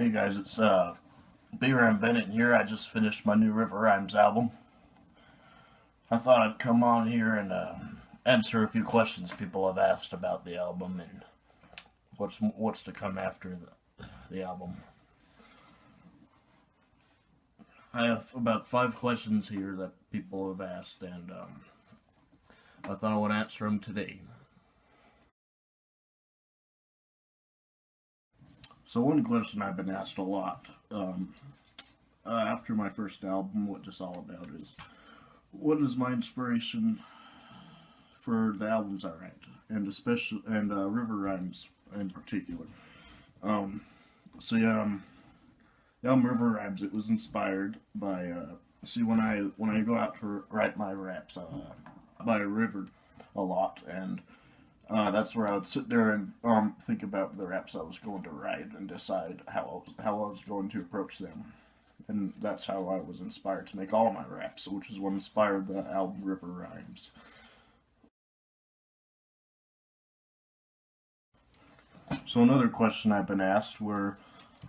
Hey guys, it's BRhyme Bennett here. I just finished my new BRhymes album. I thought I'd come on here and answer a few questions people have asked about the album and what's to come after the album. I have about 5 questions here that people have asked, and I thought I would answer them today. So one question I've been asked a lot after my first album, what it's all about, is what is my inspiration for the albums I write, and especially BRhymes in particular. The album BRhymes, it was inspired by when I go out to write my raps by a river a lot, and that's where I would sit there and think about the raps I was going to write and decide how I was going to approach them. And that's how I was inspired to make all my raps, which is what inspired the album BRhymes. So another question I've been asked were,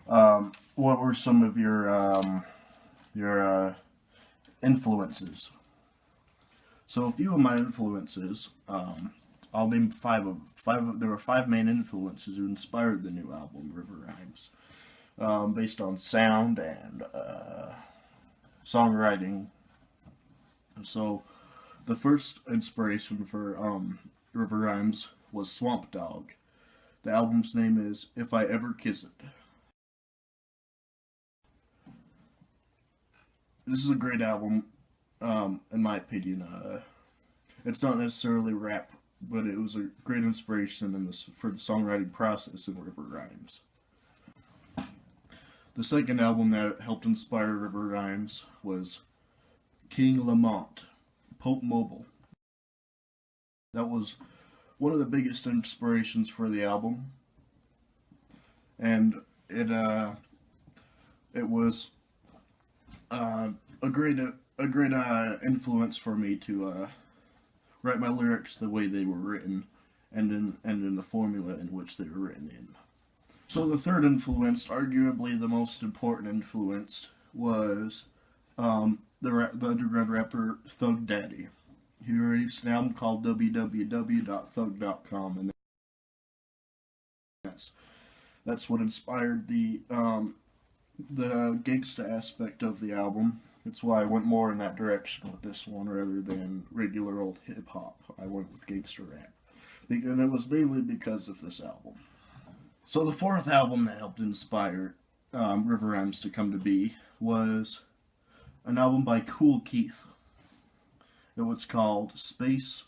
what were some of your influences? So a few of my influences, I'll name five of them. There were 5 main influences who inspired the new album BRhymes, based on sound and songwriting. So the first inspiration for BRhymes was Swamp Dogg. The album's name is If I Ever Kiss It. This is a great album, in my opinion. It's not necessarily rap, but it was a great inspiration for the songwriting process in BRhymes. The second album that helped inspire BRhymes was King Lamont, Pope Mobile. That was one of the biggest inspirations for the album, and it was a great influence for me to write my lyrics the way they were written, and in the formula in which they were written in. So the third influence, arguably the most important influence, was the underground rapper Thug Daddy. He released an album called www.thug.com, and that's what inspired the gangsta aspect of the album. That's why I went more in that direction with this one rather than regular old hip hop. I went with gangster rap, and it was mainly because of this album. So the fourth album that helped inspire BRhymes to come to be was an album by Kool Keith. It was called Space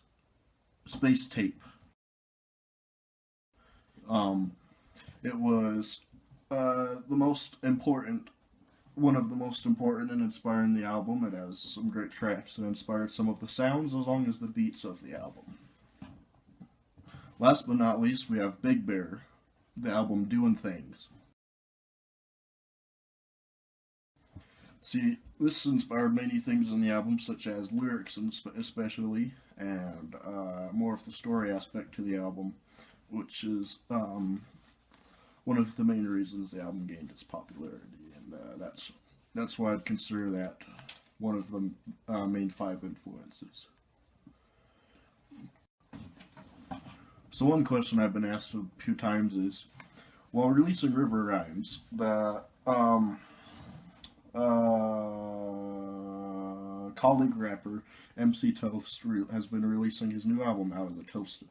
Tape. It was one of the most important and inspiring the album. It has some great tracks that inspired some of the sounds as long as the beats of the album. Last but not least, we have Big Bear, the album Doing Things. See, this inspired many things in the album, such as lyrics especially, and more of the story aspect to the album, which is one of the main reasons the album gained its popularity, and that's why I'd consider that one of the main 5 influences. So one question I've been asked a few times is, while releasing BRhymes, the colleague rapper MC Toast has been releasing his new album Out of the Toasted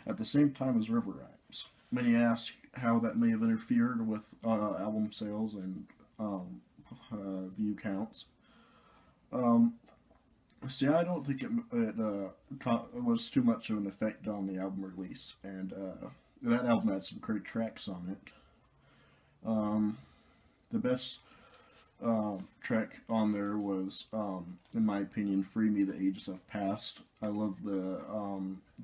at the same time as BRhymes. Many ask how that may have interfered with album sales and view counts. See, I don't think it was too much of an effect on the album release, and that album had some great tracks on it. The best track on there was, in my opinion, "Free Me, the Ages Have Passed." I love the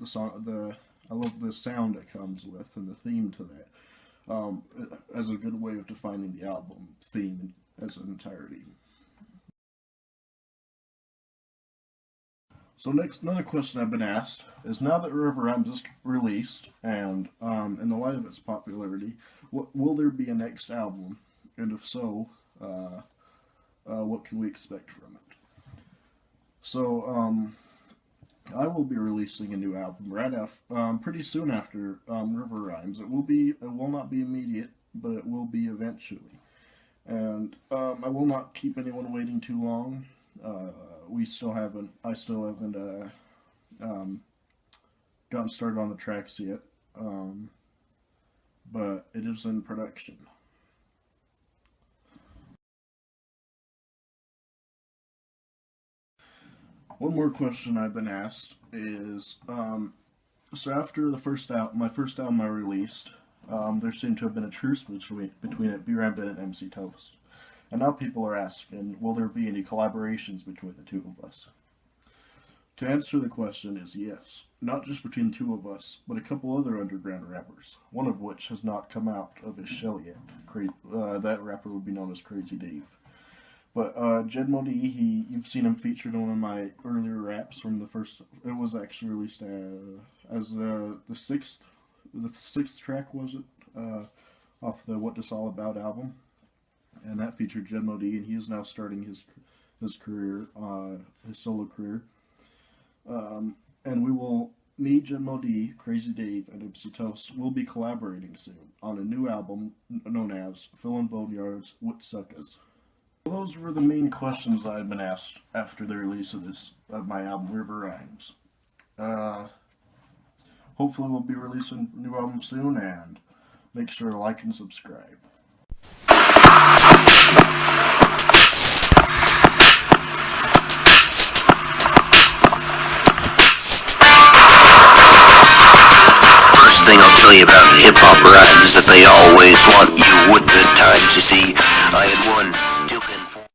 song, I love the sound it comes with and the theme to that, as a good way of defining the album theme as an entirety. So next, another question I've been asked is, now that BRhyme is released, and in the light of its popularity, will there be a next album? And if so, what can we expect from it? So, I will be releasing a new album pretty soon after River Rhymes. It will not be immediate, but it will be eventually. And I will not keep anyone waiting too long. I still haven't gotten started on the tracks yet, but it is in production. One more question I've been asked is, so after my first album I released, there seemed to have been a truce between BRhyme Bennett and MC Toast. And now people are asking, will there be any collaborations between the two of us? To answer the question is yes. Not just between the two of us, but a couple other underground rappers, one of which has not come out of his shell yet. That rapper would be known as Crazy Dave. But Jed Modi, you've seen him featured on one of my earlier raps from the first. It was actually released as the sixth track, was it, off the What This All About album, and that featured Jed Modi, and he is now starting his career, his solo career. And me, Jed Modi, Crazy Dave, and MC Toast will be collaborating soon on a new album known as Fillin' Boneyards with Suckers. Those were the main questions I had been asked after the release of my album River Rhymes. Hopefully we'll be releasing a new album soon, and make sure to like and subscribe. First thing I'll tell you about hip-hop rhymes is that they always want you with the times. You see, I had one